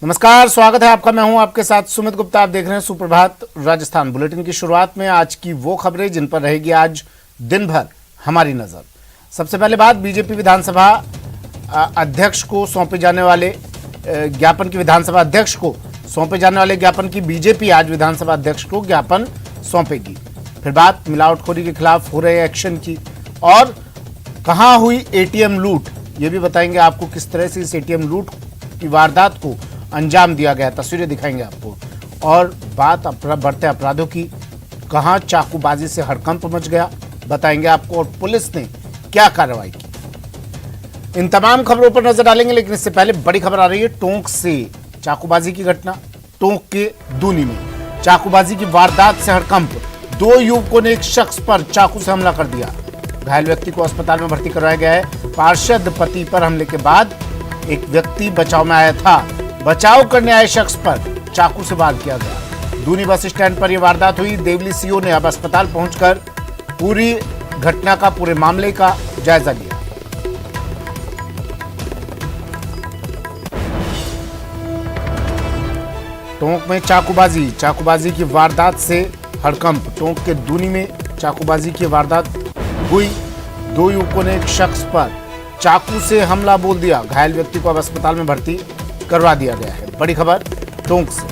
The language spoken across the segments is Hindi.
नमस्कार, स्वागत है आपका। मैं हूं आपके साथ सुमित गुप्ता। आप देख रहे हैं सुप्रभात राजस्थान। बुलेटिन की शुरुआत में आज की वो खबरें जिन पर रहेगी आज दिन भर हमारी नजर। सबसे पहले बात बीजेपी विधानसभा अध्यक्ष को सौंपे जाने वाले ज्ञापन की। विधानसभा अध्यक्ष को सौंपे जाने वाले ज्ञापन की बीजेपी आज विधानसभा अध्यक्ष को ज्ञापन सौंपेगी। फिर बात मिलावटखोरी के खिलाफ हो रहे एक्शन की और कहां हुई एटीएम लूट, ये भी बताएंगे आपको किस तरह से इस एटीएम लूट की वारदात को अंजाम दिया गया, तस्वीरें दिखाएंगे आपको। और बात बढ़ते अपराधों की, कहां चाकूबाजी से हड़कंप मच गया बताएंगे आपको और पुलिस ने क्या कार्रवाई की। इन तमाम खबरों पर नजर डालेंगे, लेकिन इससे पहले बड़ी खबर आ रही है टोंक से। चाकूबाजी की घटना, टोंक के दूनी में चाकूबाजी की वारदात से हड़कंप। 2 युवकों ने एक शख्स पर चाकू से हमला कर दिया। घायल व्यक्ति को अस्पताल में भर्ती करवाया गया है। पार्षद पति पर हमले के बाद एक व्यक्ति बचाव में आया था। बचाव करने आए शख्स पर चाकू से वार किया गया। दूनी बस स्टैंड पर यह वारदात हुई। देवली सीओ ने अब अस्पताल पहुंचकर पूरी घटना का, पूरे मामले का जायजा लिया। टोंक में चाकूबाजी की वारदात से हड़कंप। टोंक के दूनी में चाकूबाजी की वारदात हुई। 2 युवकों ने एक शख्स पर चाकू से हमला बोल दिया। घायल व्यक्ति को अब अस्पताल में भर्ती करवा दिया गया है। बड़ी खबर टोंक से।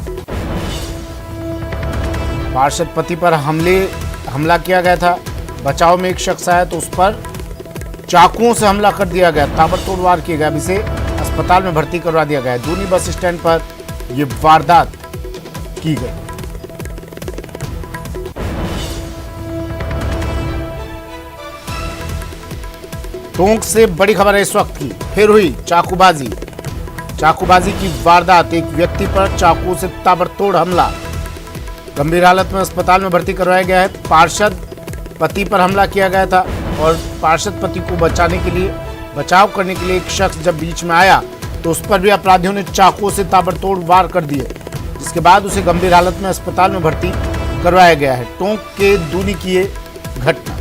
पार्षद पति पर हमला किया गया था। बचाव में एक शख्स आया तो उस पर चाकुओं से हमला कर दिया गया, ताबड़तोड़ वार किए गए। अब इसे अस्पताल में भर्ती करवा दिया गया है। दूनी बस स्टैंड पर यह वारदात की गई। टोंक से बड़ी खबर है इस वक्त की। फिर हुई चाकूबाजी की वारदात। एक व्यक्ति पर चाकू से ताबड़तोड़ हमला। गंभीर हालत में अस्पताल में भर्ती करवाया गया है। पार्षद पति पर हमला किया गया था और पार्षद पति को बचाव करने के लिए एक शख्स जब बीच में आया तो उस पर भी अपराधियों ने चाकू से ताबड़तोड़ वार कर दिए, जिसके बाद उसे गंभीर हालत में अस्पताल में भर्ती करवाया गया है। टोंक के दूनी की ये घटना।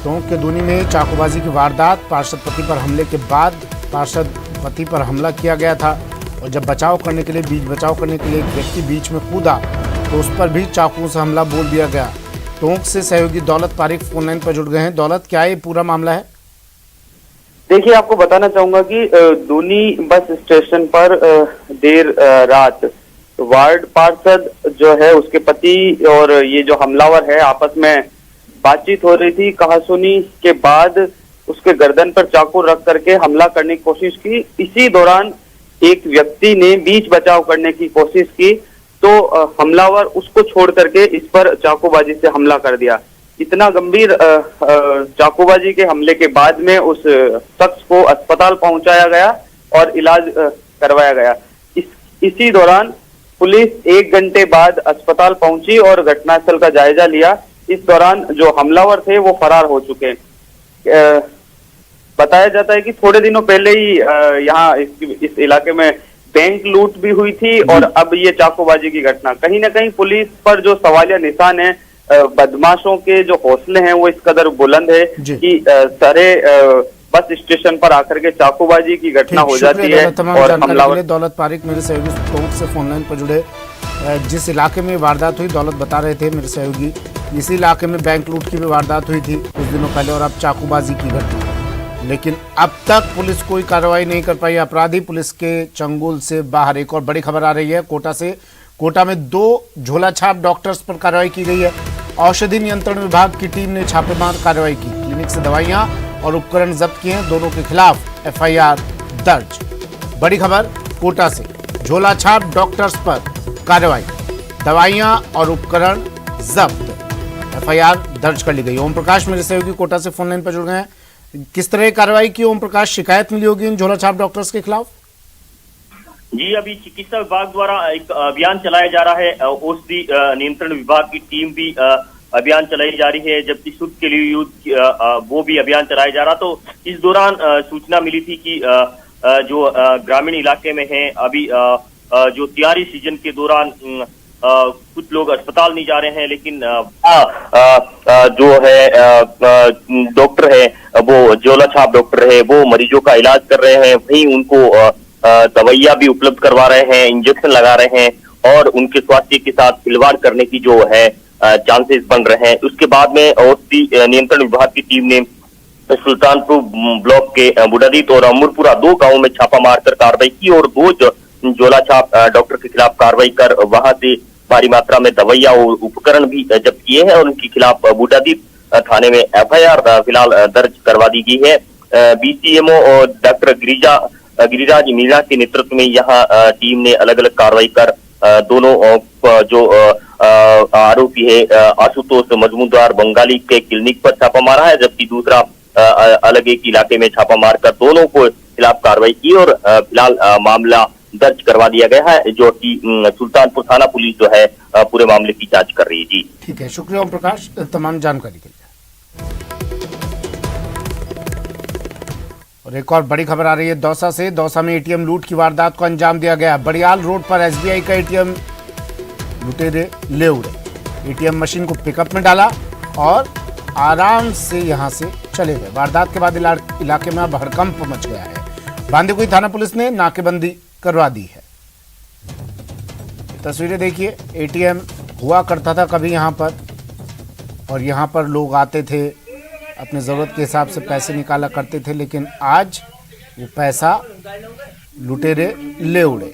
टोंक के दूनी में चाकूबाजी की वारदात। पार्षद पति पर हमले के बाद पार्षद पति पर हमला किया गया था और जब बचाव करने के लिए एक व्यक्ति बीच में कूदा तो उस पर भी चाकू से हमला बोल दिया गया। टोंक से सहयोगी दौलत पारिक फोन लाइन पर जुड़ गए हैं। दौलत, क्या ये पूरा मामला है? देखिए, आपको बताना चाहूंगा कि दूनी बस स्टेशन पर देर रात वार्ड पार्षद जो है उसके पति और ये जो हमलावर है आपस में बातचीत हो रही थी। कहासुनी के बाद उसके गर्दन पर चाकू रख करके हमला करने की कोशिश की। इसी दौरान एक व्यक्ति ने बीच बचाव करने की कोशिश की तो हमलावर उसको छोड़ करके इस पर चाकूबाजी से हमला कर दिया। इतना गंभीर चाकूबाजी के हमले के बाद में उस शख्स को अस्पताल पहुंचाया गया और इलाज करवाया गया। इसी दौरान पुलिस 1 घंटे बाद अस्पताल पहुंची और घटनास्थल का जायजा लिया। इस दौरान जो हमलावर थे वो फरार हो चुके। बताया जाता है कि थोड़े दिनों पहले ही यहाँ इस इलाके में बैंक लूट भी हुई थी और अब ये चाकूबाजी की घटना। कहीं ना कहीं पुलिस पर जो सवालिया निशान है, बदमाशों के जो हौसले हैं वो इस कदर बुलंद है कि सारे बस स्टेशन पर आकर के चाकूबाजी की घटना हो जाती है। और हमलावर दौलत पारिक मेरे सहयोगी टोंक से फोन लाइन पर जुड़े। जिस इलाके में वारदात हुई, दौलत बता रहे थे मेरे सहयोगी, इसी इलाके में बैंक लूट की भी वारदात हुई थी कुछ दिनों पहले और अब चाकूबाजी की घटना। लेकिन अब तक पुलिस कोई कार्रवाई नहीं कर पाई। अपराधी पुलिस के चंगुल से बाहर। एक और बड़ी खबर आ रही है कोटा से। कोटा में 2 झोलाछाप डॉक्टर्स पर कार्रवाई की गई है। औषधि नियंत्रण विभाग की टीम ने छापेमार कार्रवाई की। क्लिनिक से दवाइयां और उपकरण जब्त किए हैं। दोनों के खिलाफ एफआईआर दर्ज। बड़ी खबर कोटा से, झोलाछाप डॉक्टर्स पर कार्रवाई, दवाइयां और उपकरण जब्त, एफआईआर दर्ज कर ली गई। ओम प्रकाश मेरे सहयोगी कोटा से फोन लाइन पर जुड़ गए हैं। किस तरह कार्रवाई की ओम प्रकाश? शिकायत मिली होगी इन झोलाछाप डॉक्टर्स के खिलाफ? जी, अभी चिकित्सा विभाग द्वारा एक अभियान चलाया जा रहा है। औषधि नियंत्रण विभाग की टीम भी अभियान चलाई जा रही है, जबकि शुद्ध के लिए युद्ध वो भी अभियान चलाया जा रहा। तो इस दौरान सूचना मिली थी कि जो ग्रामीण इलाके में है अभी जो तैयारी सीजन के दौरान कुछ लोग अस्पताल नहीं जा रहे हैं, लेकिन जो है डॉक्टर है, वो झोला छाप डॉक्टर है, वो मरीजों का इलाज कर रहे हैं। वहीं उनको दवाइयां भी उपलब्ध करवा रहे हैं, इंजेक्शन लगा रहे हैं और उनके स्वास्थ्य के साथ खिलवाड़ करने की जो है चांसेस बन रहे हैं। उसके बाद में औषधि नियंत्रण विभाग की टीम ने सुल्तानपुर ब्लॉक के बुढ़ादीत और अमरपुरा 2 गांवों में छापा मारकर कार्रवाई की और 2 झोला छाप डॉक्टर के खिलाफ कार्रवाई कर वहां से भारी मात्रा में दवाइयां और उपकरण भी जब्त किए हैं और उनके खिलाफ बुढ़ादीत थाने में FIR फिलहाल दर्ज करवा दी गई है। BCMO और डॉक्टर गिरिराज मीणा के नेतृत्व में यहाँ टीम ने अलग अलग कार्रवाई कर दोनों जो आरोपी है आशुतोष मजमूदार बंगाली के क्लिनिक पर छापा मारा है, जबकि दूसरा अलग एक इलाके में छापा मारकर दोनों को खिलाफ कार्रवाई की और फिलहाल मामला दर्ज करवा दिया गया है, जो कि सुल्तानपुर थाना पुलिस जो है पूरे मामले की जांच कर रही है। जी ठीक है, शुक्रिया ओम प्रकाश तमाम जानकारी के लिए। और एक और बड़ी खबर आ रही है दौसा से। दौसा में ATM लूट की वारदात को अंजाम दिया गया। बड़ियाल रोड पर SBI का ATM लुटेरे ले उड़े। ATM मशीन को पिकअप में डाला और आराम से यहां से चले गए। वारदात के बाद इलाके में अब हड़कंप मच गया है। बांदीकुई थाना पुलिस ने नाकेबंदी करवा दी है। तस्वीरें देखिए, ATM हुआ करता था कभी यहाँ पर और यहाँ पर लोग आते थे, अपने ज़रूरत के हिसाब से पैसे निकाला करते थे, लेकिन आज वो पैसा लुटेरे ले उड़े।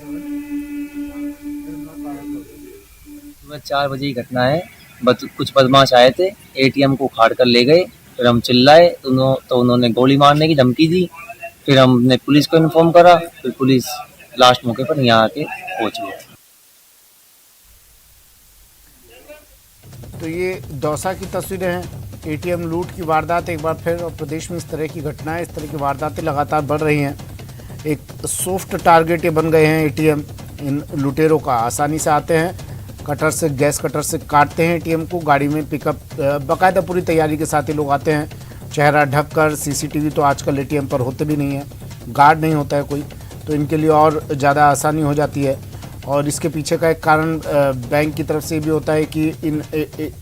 4 बजे की घटना है। कुछ बदमाश आए थे, ATM को उखाड़ कर ले गए। फिर हम चिल्लाए तो उन्होंने गोली मारने की धमकी दी। फिर हमने पुलिस को इन्फॉर्म करा, फिर पुलिस लास्ट मौके पर यहाँ आके पहुंच गई। तो ये दौसा की तस्वीरें हैं। ATM लूट की वारदात एक बार फिर, और प्रदेश में इस तरह की घटनाएं, इस तरह की वारदातें लगातार बढ़ रही हैं। एक सॉफ्ट टारगेट ये बन गए हैं ATM इन लुटेरों का। आसानी से आते हैं, कटर से, गैस कटर से काटते हैं ATM को, गाड़ी में पिकअप, बाकायदा पूरी तैयारी के साथ ही लोग आते हैं, चेहरा ढककर। CCTV तो आजकल ATM पर होते भी नहीं है, गार्ड नहीं होता है कोई, तो इनके लिए और ज़्यादा आसानी हो जाती है। और इसके पीछे का एक कारण बैंक की तरफ से भी होता है कि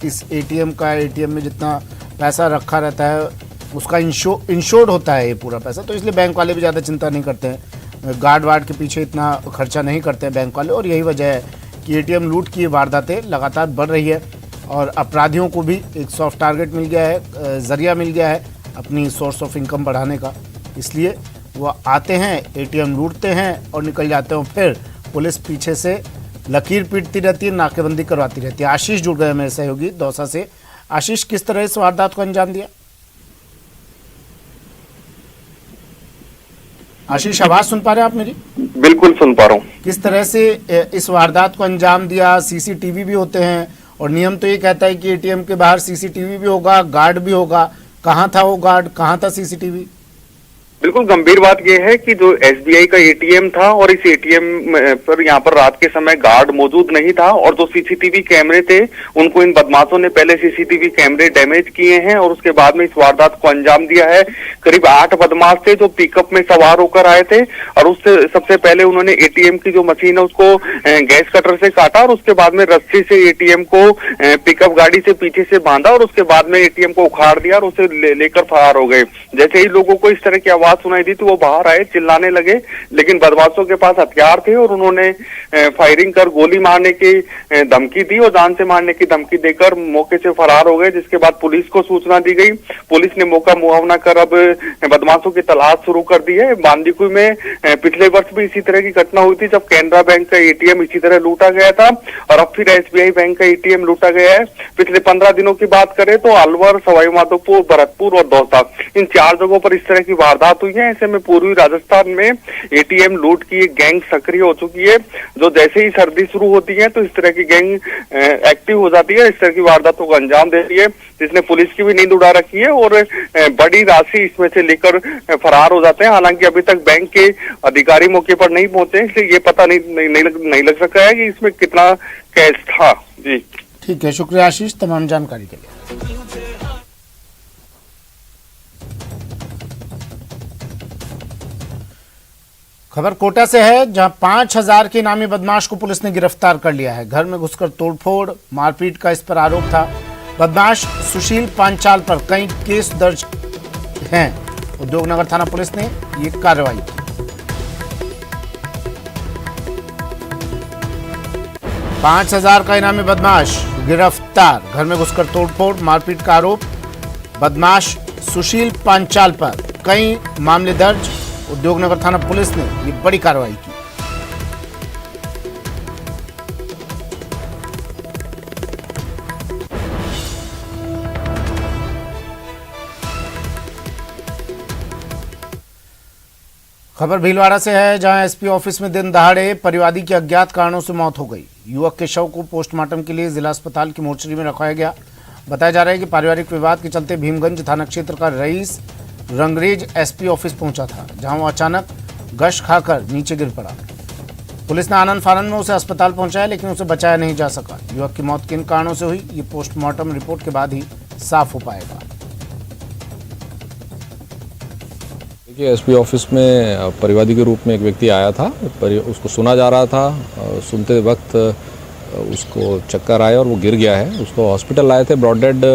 इस ATM में जितना पैसा रखा रहता है उसका इंश्योर्ड होता है ये पूरा पैसा, तो इसलिए बैंक वाले भी ज़्यादा चिंता नहीं करते हैं, गार्ड वार्ड के पीछे इतना खर्चा नहीं करते हैं बैंक वाले। और यही वजह है कि ATM लूट की वारदातें लगातार बढ़ रही है और अपराधियों को भी एक सॉफ्ट टारगेट मिल गया है, ज़रिया मिल गया है अपनी सोर्स ऑफ इनकम बढ़ाने का। इसलिए वो आते हैं, ATM लूटते हैं और निकल जाते हैं। फिर पुलिस पीछे से लकीर पीटती रहती है, नाकेबंदी करवाती रहती है। आशीष जुड़ गए मेरे सहयोगी दौसा से। आशीष, किस तरह इस वारदात को अंजाम दिया? आशीष, आवाज सुन पा रहे हैं आप मेरी? बिल्कुल सुन पा रहा हूँ। किस तरह से इस वारदात को अंजाम दिया? CCTV भी होते हैं और नियम तो ये कहता है कि ATM के बाहर CCTV भी होगा, गार्ड भी होगा। कहाँ था वो गार्ड, कहाँ था CCTV? बिल्कुल गंभीर बात यह है कि जो SBI का ATM था और इस ATM पर यहाँ पर रात के समय गार्ड मौजूद नहीं था और जो CCTV कैमरे थे उनको इन बदमाशों ने पहले CCTV कैमरे डैमेज किए हैं और उसके बाद में इस वारदात को अंजाम दिया है। करीब 8 बदमाश थे जो पिकअप में सवार होकर आए थे और उससे सबसे पहले उन्होंने ATM की जो मशीन है उसको गैस कटर से काटा और उसके बाद में रस्सी से ATM को पिकअप गाड़ी से पीछे से बांधा और उसके बाद में ATM को उखाड़ दिया और उसे लेकर फरार हो गए। जैसे ही लोगों को इस तरह की आवाज सुनाई दी तो वो बाहर आए, चिल्लाने लगे, लेकिन बदमाशों के पास हथियार थे और उन्होंने फायरिंग कर गोली मारने की धमकी दी और जान से मारने की धमकी देकर मौके से फरार हो गए। जिसके बाद पुलिस को सूचना दी गई। पुलिस ने मौका मुआवना कर अब बदमाशों की तलाश शुरू कर दी है। बांदीकुई में पिछले वर्ष भी इसी तरह की घटना हुई थी जब कैनरा बैंक का ATM इसी तरह लूटा गया था और अब फिर SBI बैंक का ATM लूटा गया है। पिछले 15 दिनों की बात करें तो अलवर, सवाई माधोपुर, भरतपुर और दौसा, इन 4 जगहों पर इस तरह की वारदात हुई है। ऐसे में पूर्वी राजस्थान में ATM लूट की एक गैंग सक्रिय हो चुकी है, जो जैसे ही सर्दी शुरू होती है तो इस तरह की गैंग एक्टिव हो जाती है, इस तरह की वारदातों को अंजाम दे रही है, जिसने पुलिस की भी नींद उड़ा रखी है और बड़ी राशि इसमें से लेकर फरार हो जाते हैं। हालांकि अभी तक बैंक के अधिकारी मौके पर नहीं पहुंचे, इसलिए ये पता नहीं लग सका है कि इसमें कितना कैश था। जी ठीक है, शुक्रिया आशीष तमाम जानकारी के लिए। खबर कोटा से है, जहां 5,000 के इनामी बदमाश को पुलिस ने गिरफ्तार कर लिया है। घर में घुसकर तोड़फोड़ मारपीट का इस पर आरोप था। बदमाश सुशील पांचाल पर कई केस दर्ज हैं। उद्योगनगर थाना पुलिस ने ये कार्रवाई की। 5,000 का इनामी बदमाश गिरफ्तार। घर में घुसकर तोड़फोड़ मारपीट का आरोप बदमाश सुशील पांचाल पर कई मामले दर्ज। उद्योगनगर थाना पुलिस ने ये बड़ी कार्रवाई की। खबर भीलवाड़ा से है, जहां एसपी ऑफिस में दिन दहाड़े परिवादी की अज्ञात कारणों से मौत हो गई। युवक के शव को पोस्टमार्टम के लिए जिला अस्पताल की मोर्चरी में रखवाया गया। बताया जा रहा है कि पारिवारिक विवाद के चलते भीमगंज थाना क्षेत्र का रईस रंगरेज एसपी ऑफिस पहुंचा था, जहां वो अचानक गश खाकर नीचे गिर पड़ा। पुलिस ने आनंद फानंद में उसे अस्पताल पहुंचाया, लेकिन उसे बचाया नहीं जा सका। युवक की मौत किन कारणों से हुई, ये पोस्टमार्टम रिपोर्ट के बाद ही साफ हो पाएगा। देखिए, एसपी ऑफिस में परिवादी के रूप में एक व्यक्ति आया था। उसको सुना जा रहा था। सुनते वक्त उसको चक्कर आया और वो गिर गया है। उसको हॉस्पिटल लाए थे, ब्रॉड डेड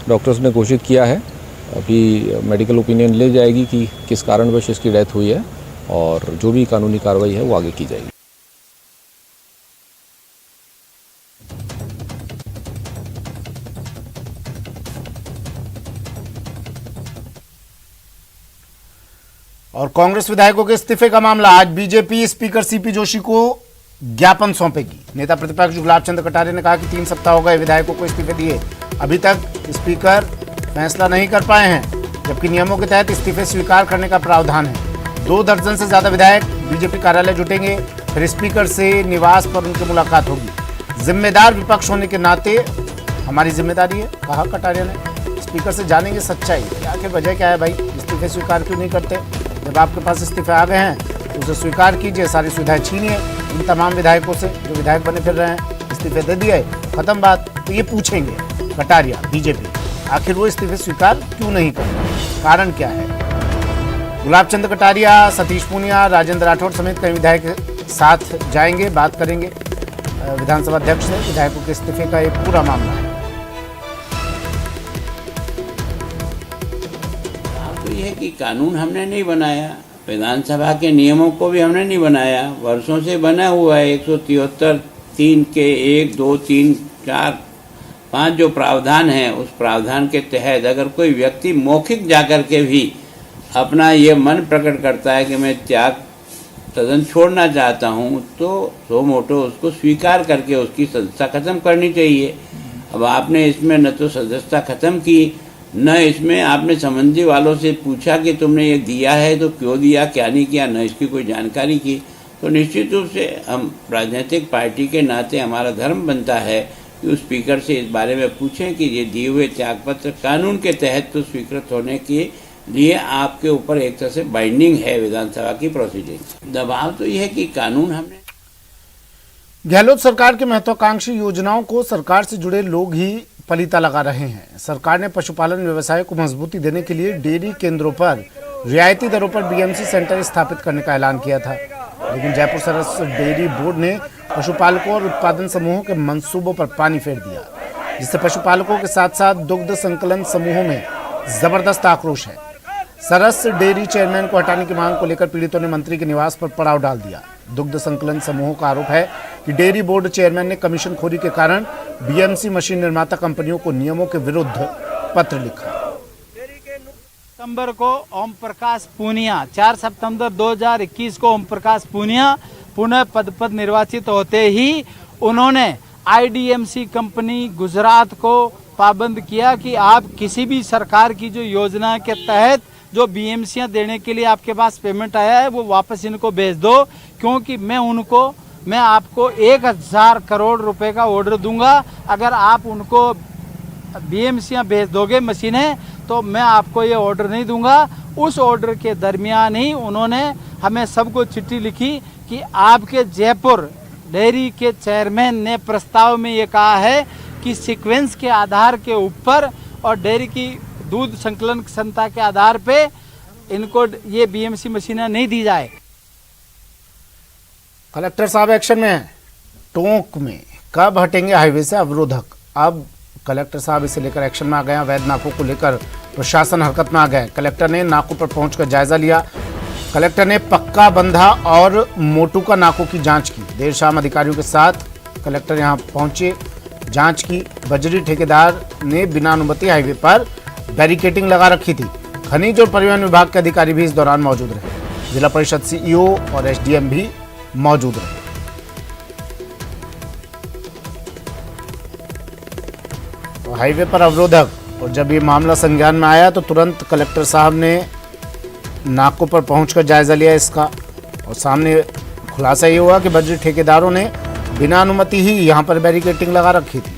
डॉक्टर्स ने घोषित किया है। अभी मेडिकल ओपिनियन ले जाएगी कि किस कारणवश इसकी डेथ हुई है, और जो भी कानूनी कार्रवाई है वो आगे की जाएगी। और कांग्रेस विधायकों के इस्तीफे का मामला, आज बीजेपी स्पीकर सीपी जोशी को ज्ञापन सौंपेगी। नेता प्रतिपक्ष गुलाब चंद कटारिया ने कहा कि 3 सप्ताह हो गए विधायकों को इस्तीफे दिए, अभी तक स्पीकर फैसला नहीं कर पाए हैं, जबकि नियमों के तहत इस्तीफे स्वीकार करने का प्रावधान है। 2 दर्जन से ज्यादा विधायक बीजेपी कार्यालय जुटेंगे, फिर स्पीकर से निवास पर उनकी मुलाकात होगी। जिम्मेदार विपक्ष होने के नाते हमारी जिम्मेदारी है, कहा कटारिया ने। स्पीकर से जानेंगे सच्चाई, आखिर वजह क्या है भाई, इस्तीफे स्वीकार क्यों नहीं करते? जब आपके पास इस्तीफे आ गए हैं तो उसे स्वीकार कीजिए, सारी सुविधाएं छीनिए इन तमाम विधायकों से जो विधायक बने फिर रहे हैं। इस्तीफे दे दिए, खत्म बात। तो ये पूछेंगे कटारिया बीजेपी, आखिर वो इस्तीफे स्वीकार क्यों नहीं कर रहे, कारण क्या है? गुलाब चंद कटारिया, सतीश पूनिया, राजेंद्र राठौड़ समेत कई विधायक साथ जाएंगे, बात करेंगे विधानसभा अध्यक्ष से। विधायकों के इस्तीफे का एक पूरा मामला है। तो यह कि कानून हमने नहीं बनाया, विधानसभा के नियमों को भी हमने नहीं बनाया, वर्षों से बना हुआ है। 173 3 के 1, 2, 3, 4, 5 जो प्रावधान है, उस प्रावधान के तहत अगर कोई व्यक्ति मौखिक जाकर के भी अपना ये मन प्रकट करता है कि मैं त्याग सदन छोड़ना चाहता हूँ, तो सो मोटो उसको स्वीकार करके उसकी सदस्यता खत्म करनी चाहिए। अब आपने इसमें न तो सदस्यता खत्म की, न इसमें आपने संबंधी वालों से पूछा कि तुमने ये दिया है तो क्यों दिया, क्या नहीं किया, न इसकी कोई जानकारी की। तो निश्चित रूप से हम राजनीतिक पार्टी के नाते हमारा धर्म बनता है कि उस स्पीकर से इस बारे में पूछें कि ये दिए हुए त्यागपत्र कानून के तहत तो स्वीकृत होने के लिए आपके ऊपर एक तरह से बाइंडिंग है विधानसभा की प्रोसीडिंग। दबाव तो यह है कि कानून हमने। गहलोत सरकार की महत्वाकांक्षी योजनाओं को सरकार से जुड़े लोग ही पलीता लगा रहे हैं। सरकार ने पशुपालन व्यवसाय को मजबूती देने के लिए डेयरी केंद्रों पर रियायती दरों पर बीएमसी सेंटर स्थापित करने का ऐलान किया था, लेकिन जयपुर सरस डेयरी बोर्ड ने पशुपालकों और उत्पादन समूहों के मंसूबों पर पानी फेर दिया, जिससे पशुपालकों के साथ साथ दुग्ध संकलन समूहों में जबरदस्त आक्रोश है। सरस डेयरी चेयरमैन को हटाने की मांग को लेकर पीड़ितों ने मंत्री के निवास पर पड़ाव डाल दिया। दुग्ध संकलन समूहोों का आरोप है कि डेयरी बोर्ड चेयरमैन ने कमीशनखोरी के कारण बीएमसी मशीन निर्माता कंपनियों को नियमों के विरुद्ध पत्र लिखा। सितंबर को ओम प्रकाश पूनिया, 4 सितंबर 2021 को ओम प्रकाश पूनिया पुनः पद निर्वाचित होते ही उन्होंने आईडीएमसी कंपनी गुजरात को पाबंद किया कि आप किसी भी सरकार की जो योजना के तहत जो बीएमसीयां देने के लिए आपके पास पेमेंट आया है वो वापस इनको भेज दो, क्योंकि मैं आपको 1000 करोड़ रुपए का ऑर्डर दूंगा। अगर आप उनको बीएमसीयां भेज दोगे मशीनें, तो मैं आपको ये ऑर्डर नहीं दूंगा। उस ऑर्डर के दरमियान ही उन्होंने हमें सबको चिट्ठी लिखी कि आपके जयपुर डेयरी के चेयरमैन ने प्रस्ताव में ये कहा है कि सीक्वेंस के आधार के ऊपर और डेयरी की दूध संकलन क्षमता के आधार पे इनको ये बीएमसी मशीनें नहीं दी जाए। कलेक्टर साहब एक्शन में हैं। टोंक में कब हटेंगे हाईवे से अवरोधक? अब कलेक्टर साहब इसे लेकर एक्शन में आ गए हैं। अवैध नाकों को लेकर प्रशासन हरकत में आ गया है। कलेक्टर ने नाकों पर पहुंचकर जायजा लिया। कलेक्टर ने पक्का बंधा और मोटू का नाकों की जांच की। देर शाम अधिकारियों के साथ कलेक्टर यहां पहुंचे, जांच की। बजरी ठेकेदार ने बिना अनुमति हाईवे पर बैरिकेडिंग लगा रखी थी। खनिज और परिवहन विभाग के अधिकारी भी इस दौरान मौजूद रहे। जिला परिषद सीईओ और एसडीएम भी मौजूद रहे। तो हाईवे पर अवरोधक, और जब ये मामला संज्ञान में आया तो तुरंत कलेक्टर साहब ने नाकों पर पहुंचकर जायजा लिया इसका। और सामने खुलासा ये हुआ कि बजरी ठेकेदारों ने बिना अनुमति ही यहां पर बैरिकेडिंग लगा रखी थी।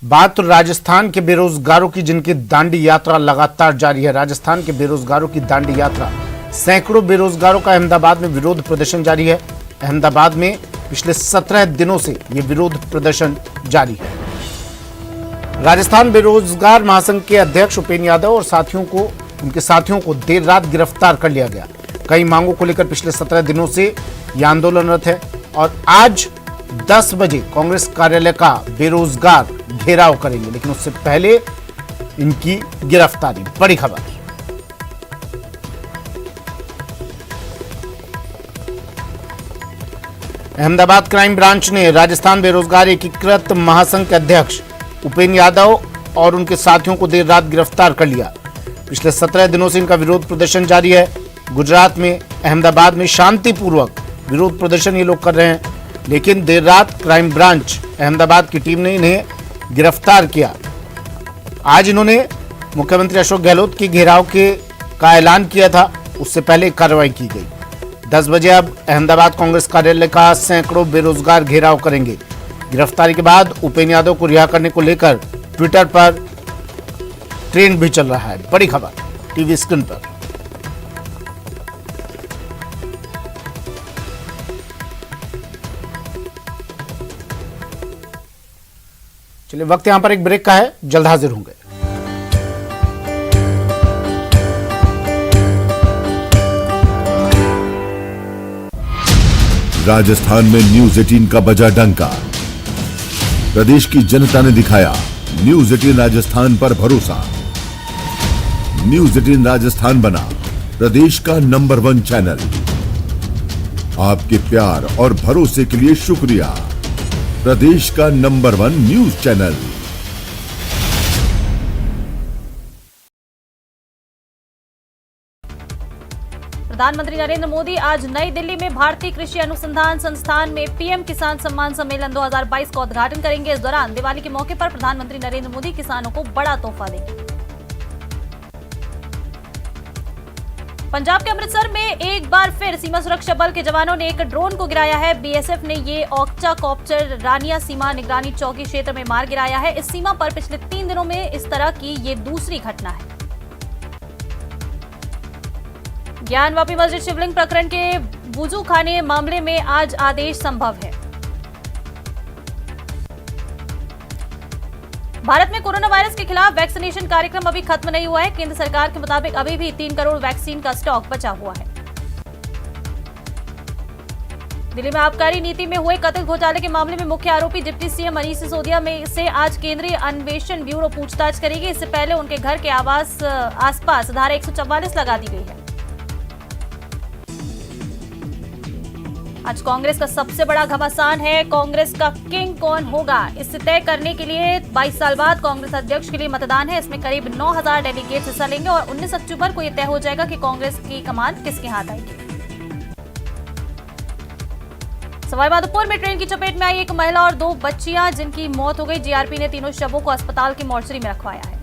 बात तो राजस्थान के बेरोजगारों की, जिनकी दांडी यात्रा लगातार जारी है। राजस्थान के बेरोजगारों की दांडी यात्रा, सैकड़ों बेरोजगारों का अहमदाबाद में विरोध प्रदर्शन जारी है। अहमदाबाद में पिछले 17 दिनों से ये विरोध प्रदर्शन जारी है। राजस्थान बेरोजगार महासंघ के अध्यक्ष उपेंद्र यादव और उनके साथियों को देर रात गिरफ्तार कर लिया गया। कई मांगों को लेकर पिछले 17 दिनों से ये आंदोलनरत है और आज 10 बजे कांग्रेस कार्यालय का बेरोजगार घेराव करेंगे, लेकिन उससे पहले इनकी गिरफ्तारी। बड़ी खबर। अहमदाबाद क्राइम ब्रांच ने राजस्थान बेरोजगार एकीकृत महासंघ के अध्यक्ष उपेंद्र यादव और उनके साथियों को देर रात गिरफ्तार कर लिया। पिछले 17 दिनों से इनका विरोध प्रदर्शन जारी है। गुजरात में, अहमदाबाद में शांतिपूर्वक विरोध प्रदर्शन ये लोग कर रहे हैं, लेकिन देर रात क्राइम ब्रांच अहमदाबाद की टीम ने इन्हें गिरफ्तार किया। आज इन्होंने मुख्यमंत्री अशोक गहलोत के घेराव का ऐलान किया था, उससे पहले कार्रवाई की गई। 10 बजे अब अहमदाबाद कांग्रेस कार्यालय का सैकड़ों बेरोजगार घेराव करेंगे। गिरफ्तारी के बाद उपेंद्र यादव को रिहा करने को लेकर ट्विटर पर ट्रेंड भी चल रहा है। बड़ी खबर टीवी स्क्रीन पर। चलिए, वक्त यहां पर एक ब्रेक का है, जल्द हाजिर होंगे। राजस्थान में न्यूज 18 का बजा डंका। प्रदेश की जनता ने दिखाया न्यूज 18 राजस्थान पर भरोसा। न्यूज 18 राजस्थान बना प्रदेश का नंबर 1 चैनल। आपके प्यार और भरोसे के लिए शुक्रिया। प्रदेश का नंबर 1 न्यूज चैनल। प्रधानमंत्री नरेंद्र मोदी आज नई दिल्ली में भारतीय कृषि अनुसंधान संस्थान में पीएम किसान सम्मान सम्मेलन 2022 का उद्घाटन करेंगे। इस दौरान दिवाली के मौके पर प्रधानमंत्री नरेंद्र मोदी किसानों को बड़ा तोहफा देंगे। पंजाब के अमृतसर में एक बार फिर सीमा सुरक्षा बल के जवानों ने एक ड्रोन को गिराया है। बीएसएफ ने ये ऑक्चा कॉप्टर रानिया सीमा निगरानी चौकी क्षेत्र में मार गिराया है। इस सीमा पर पिछले 3 दिनों में इस तरह की ये दूसरी घटना है। ज्ञानवापी मस्जिद शिवलिंग प्रकरण के वुजू खाने मामले में आज आदेश संभव है। भारत में कोरोना वायरस के खिलाफ वैक्सीनेशन कार्यक्रम अभी खत्म नहीं हुआ है। केंद्र सरकार के मुताबिक अभी भी 3 करोड़ वैक्सीन का स्टॉक बचा हुआ है। दिल्ली में आबकारी नीति में हुए कथित घोटाले के मामले में मुख्य आरोपी डिप्टी सीएम मनीष सिसोदिया में से आज केंद्रीय अन्वेषण ब्यूरो पूछताछ करेगी। इससे पहले उनके घर के आसपास धारा 144 लगा दी गई है। आज कांग्रेस का सबसे बड़ा घमासान है। कांग्रेस का किंग कौन होगा, इसे तय करने के लिए 22 साल बाद कांग्रेस अध्यक्ष के लिए मतदान है। इसमें करीब 9000 डेलीगेट्स हिस्सा लेंगे और 19 अक्टूबर को यह तय हो जाएगा कि कांग्रेस की कमान किसके हाथ आएगी। सवाईमाधोपुर में ट्रेन की चपेट में आई एक महिला और 2 बच्चियां, जिनकी मौत हो गई। जीआरपी ने तीनों शवों को अस्पताल की मोर्चरी में रखवाया है।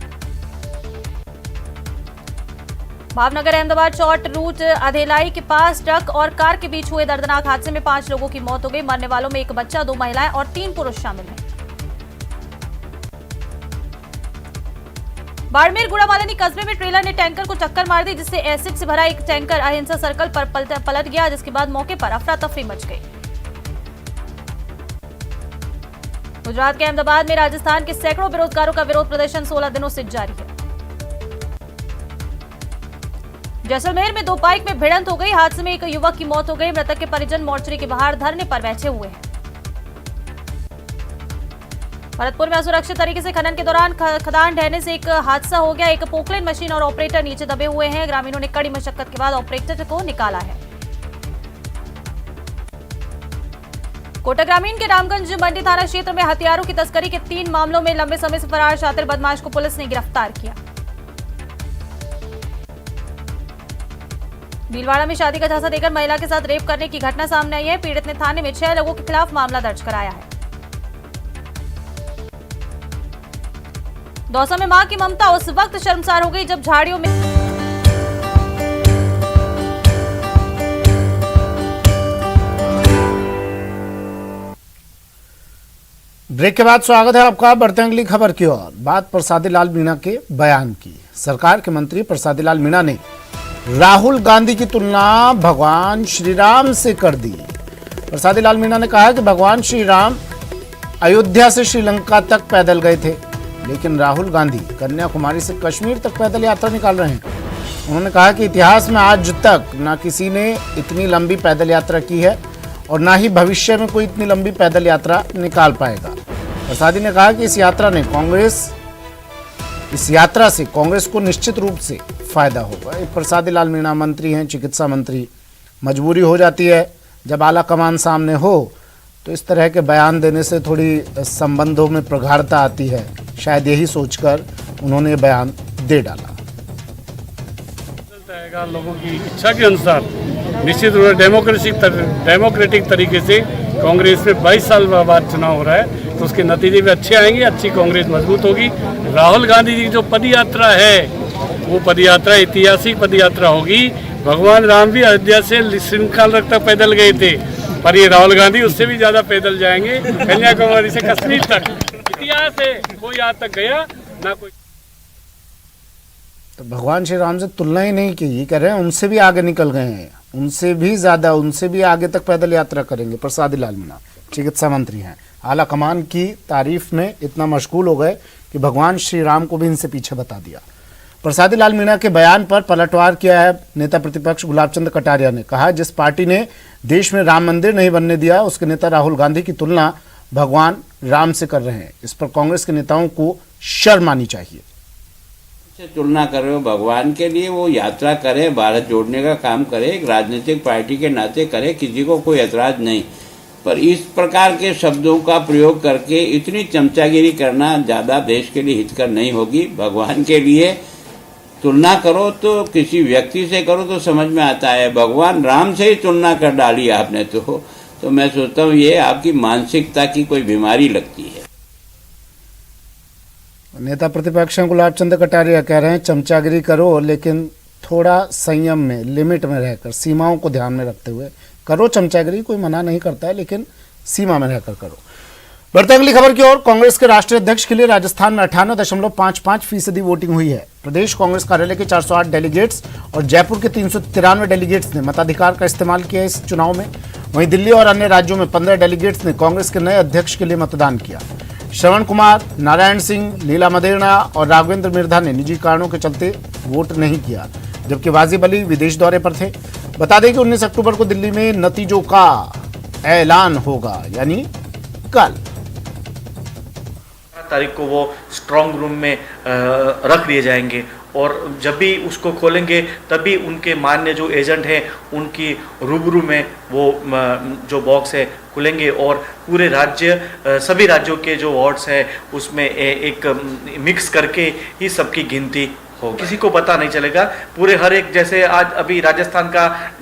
भावनगर अहमदाबाद शॉर्ट रूट अधेलाई के पास ट्रक और कार के बीच हुए दर्दनाक हादसे में 5 लोगों की मौत हो गई। मरने वालों में एक बच्चा, 2 महिलाएं और 3 पुरुष शामिल हैं। बाड़मेर गुड़ामादनी कस्बे में ट्रेलर ने टैंकर को टक्कर मार दी, जिससे एसिड से भरा एक टैंकर अहिंसा सर्कल पर पलट गया, जिसके बाद मौके पर अफरा तफरी मच गई। गुजरात के अहमदाबाद में राजस्थान के सैकड़ों बेरोजगारों का विरोध प्रदर्शन 16 दिनों से जारी है। जैसलमेर में 2 बाइक में भिड़ंत हो गई। हादसे में एक युवक की मौत हो गई। मृतक के परिजन मोर्चरी के बाहर धरने पर बैठे हुए हैं। भरतपुर में असुरक्षित तरीके से खनन के दौरान खदान ढहने से एक हादसा हो गया। एक पोकलेन मशीन और ऑपरेटर नीचे दबे हुए हैं। ग्रामीणों ने कड़ी मशक्कत के बाद ऑपरेटर को निकाला है। कोटा ग्रामीण के रामगंज मंडी थाना क्षेत्र में हथियारों की तस्करी के 3 मामलों में लंबे समय से फरार शातिर बदमाश को पुलिस ने गिरफ्तार किया। भीलवाड़ा में शादी का झांसा देकर महिला के साथ रेप करने की घटना सामने आई है। पीड़ित ने थाने में 6 लोगों के खिलाफ मामला दर्ज कराया है। दौसा में मां की ममता उस वक्त शर्मसार हो गई जब झाड़ियों में ब्रेक के बाद स्वागत है आपका। बढ़ते हैं अगली खबर की ओर। बात प्रसादी लाल मीणा के बयान की। सरकार के मंत्री प्रसादी लाल मीणा ने राहुल गांधी की तुलना भगवान श्री राम से कर दी। प्रसादी लाल मीणा ने कहा कि भगवान श्री राम अयोध्या से श्रीलंका तक पैदल गए थे, लेकिन राहुल गांधी कन्याकुमारी से कश्मीर तक पैदल यात्रा निकाल रहे हैं। उन्होंने कहा कि इतिहास में आज तक न किसी ने इतनी लंबी पैदल यात्रा की है और न ही भविष्य में कोई इतनी लंबी पैदल यात्रा निकाल पाएगा। प्रसादी ने कहा कि इस यात्रा से कांग्रेस को निश्चित रूप से फायदा होगा। प्रसादी लाल मीणा मंत्री हैं, चिकित्सा मंत्री। मजबूरी हो जाती है जब आला कमान सामने हो तो इस तरह के बयान देने से थोड़ी संबंधों में प्रगाढ़ता आती है। शायद यही सोचकर उन्होंने ये बयान दे डाला। लोगों की इच्छा के अनुसार निश्चित रूप से डेमोक्रेटिक तरीके से कांग्रेस में 22 साल बाद चुनाव हो रहा है, तो उसके नतीजे भी अच्छे आएंगे, अच्छी कांग्रेस मजबूत होगी। राहुल गांधी जी की जो पदयात्रा है वो पदयात्रा ऐतिहासिक पदयात्रा होगी। भगवान राम भी अयोध्या से श्रीलंका तक पैदल गए थे, पर ये राहुल गांधी उससे भी ज्यादा पैदल जाएंगे, कन्याकुमारी से कश्मीर तक। इतिहास है, कोई आज तक गया ना कोई। तो भगवान श्री राम से तुलना ही नहीं की, ये कह रहे हैं उनसे भी आगे निकल गए हैं, उनसे भी ज्यादा, उनसे भी आगे तक पैदल यात्रा करेंगे। प्रसादी लाल मीणा चिकित्सा मंत्री हैं, आला कमान की तारीफ में इतना मशगूल हो गए कि भगवान श्री राम को भी इनसे पीछे बता दिया। प्रसादी लाल मीणा के बयान पर पलटवार किया है नेता प्रतिपक्ष गुलाब चंद कटारिया ने। कहा जिस पार्टी ने देश में राम मंदिर नहीं बनने दिया उसके नेता राहुल गांधी की तुलना भगवान राम से कर रहे हैं। इस पर कांग्रेस के नेताओं को शर्म आनी चाहिए। से तुलना कर रहे हो भगवान के लिए, वो यात्रा करे, भारत जोड़ने का काम करे, एक राजनीतिक पार्टी के नाते करे, किसी को कोई एतराज नहीं। पर इस प्रकार के शब्दों का प्रयोग करके इतनी चमचागिरी करना ज़्यादा देश के लिए हितकर नहीं होगी। भगवान के लिए तुलना करो तो किसी व्यक्ति से करो तो समझ में आता है, भगवान राम से ही तुलना कर डाली आपने तो मैं सोचता हूँ ये आपकी मानसिकता की कोई बीमारी लगती है। नेता प्रतिपक्ष गुलाब चंद कटारिया कह रहे हैं चमचागिरी करो, लेकिन थोड़ा संयम में, लिमिट में रहकर, सीमाओं को ध्यान में रखते हुए करो चमचागिरी। कोई मना नहीं करता है, लेकिन सीमा में रहकर करो। बढ़ते अगली खबर की ओर। कांग्रेस के राष्ट्रीय अध्यक्ष के लिए राजस्थान में 98.55% वोटिंग हुई है। प्रदेश कांग्रेस कार्यालय के 408 डेलीगेट्स और जयपुर के 393 डेलीगेट्स ने मताधिकार का इस्तेमाल किया इस चुनाव में। वहीं दिल्ली और अन्य राज्यों में 15 डेलीगेट्स ने कांग्रेस के नए अध्यक्ष के लिए मतदान किया। श्रवण कुमार, नारायण सिंह, लीला मदेरणा और राघवेंद्र मिर्धा ने निजी कारणों के चलते वोट नहीं किया, जबकि वाजिब अली विदेश दौरे पर थे। बता दें कि 19 अक्टूबर को दिल्ली में नतीजों का ऐलान होगा, यानी कल तारीख को वो स्ट्रांग रूम में रख दिए जाएंगे और जब भी उसको खोलेंगे तभी उनके मान्य जो एजेंट हैं उनकी रूबरू में वो जो बॉक्स है खुलेंगे और पूरे राज्य, सभी राज्यों के जो वार्ड्स हैं उसमें एक मिक्स करके ही सबकी गिनती हो। किसी को पता नहीं चलेगा। पूरे हर एक, जैसे आज अभी राजस्थान का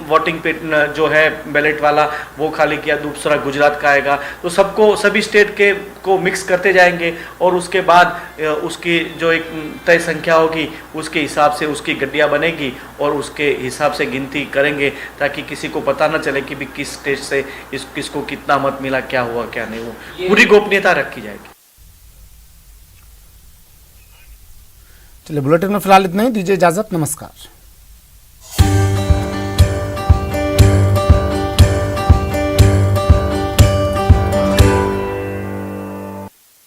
वोटिंग पे जो है बैलेट वाला वो खाली किया, दूसरा गुजरात का आएगा, तो सबको, सभी स्टेट के को मिक्स करते जाएंगे और उसके बाद उसकी जो एक तय संख्या होगी उसके हिसाब से उसकी गड्डियाँ बनेगी और उसके हिसाब से गिनती करेंगे, ताकि किसी को पता ना चले कि भी किस स्टेट से किसको कितना मत मिला, क्या हुआ क्या नहीं हुआ। पूरी गोपनीयता रखी जाएगी। चलिए, बुलेटिन में फिलहाल इतना ही। दीजिए इजाजत, नमस्कार।